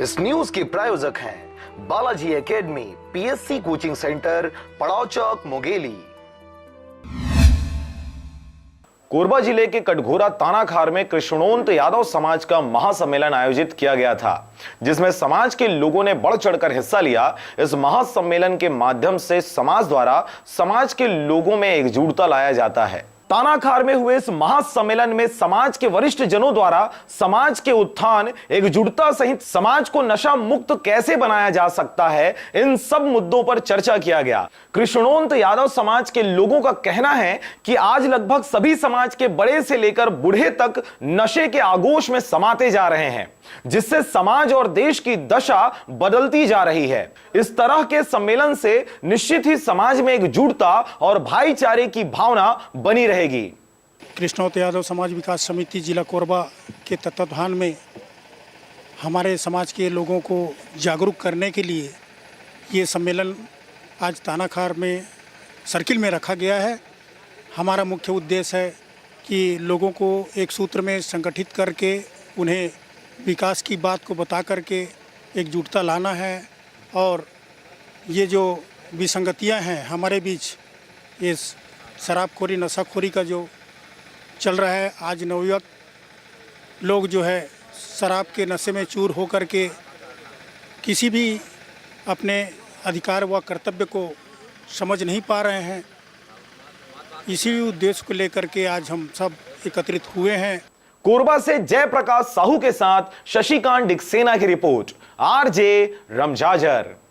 इस न्यूज के प्रायोजक हैं Balaji academy, PSC coaching centre, पड़ाव चौक, मुंगेली। कोरबा जिले के कटघोरा तानाखार में कृष्णोंत यादव समाज का महासम्मेलन आयोजित किया गया था, जिसमें समाज के लोगों ने बढ़ चढ़कर हिस्सा लिया। इस महासम्मेलन के माध्यम से समाज द्वारा समाज के लोगों में एकजुटता लाया जाता है। तानाखार में हुए इस महासम्मेलन में समाज के वरिष्ठ जनों द्वारा समाज के उत्थान, एकजुटता सहित समाज को नशा मुक्त कैसे बनाया जा सकता है, इन सब मुद्दों पर चर्चा किया गया। कृष्णोंत यादव समाज के लोगों का कहना है कि आज लगभग सभी समाज के बड़े से लेकर बूढ़े तक नशे के आगोश में समाते जा रहे हैं, जिससे समाज और देश की दशा बदलती जा रही है। इस तरह के सम्मेलन से निश्चित ही समाज में एकजुटता और भाईचारे की भावना बनी रहेगी। कृष्णोंत यादव समाज विकास समिति जिला कोरबा के तत्वाधान में हमारे समाज के लोगों को जागरूक करने के लिए ये सम्मेलन आज तानाखार में सर्किल में रखा गया है। हमारा मुख्य उद्देश्य है कि लोगों को एक सूत्र में संगठित करके उन्हें विकास की बात को बता करके एकजुटता लाना है, और ये जो विसंगतियां हैं हमारे बीच, ये शराबखोरी, नशाखोरी का जो चल रहा है, आज नवयुवक लोग जो है शराब के नशे में चूर होकर के किसी भी अपने अधिकार व कर्तव्य को समझ नहीं पा रहे हैं। इसी उद्देश्य को लेकर के आज हम सब एकत्रित हुए हैं। कोरबा से जयप्रकाश साहू के साथ शशिकांत डिक्सेना की रिपोर्ट, आरजे रमजाजर।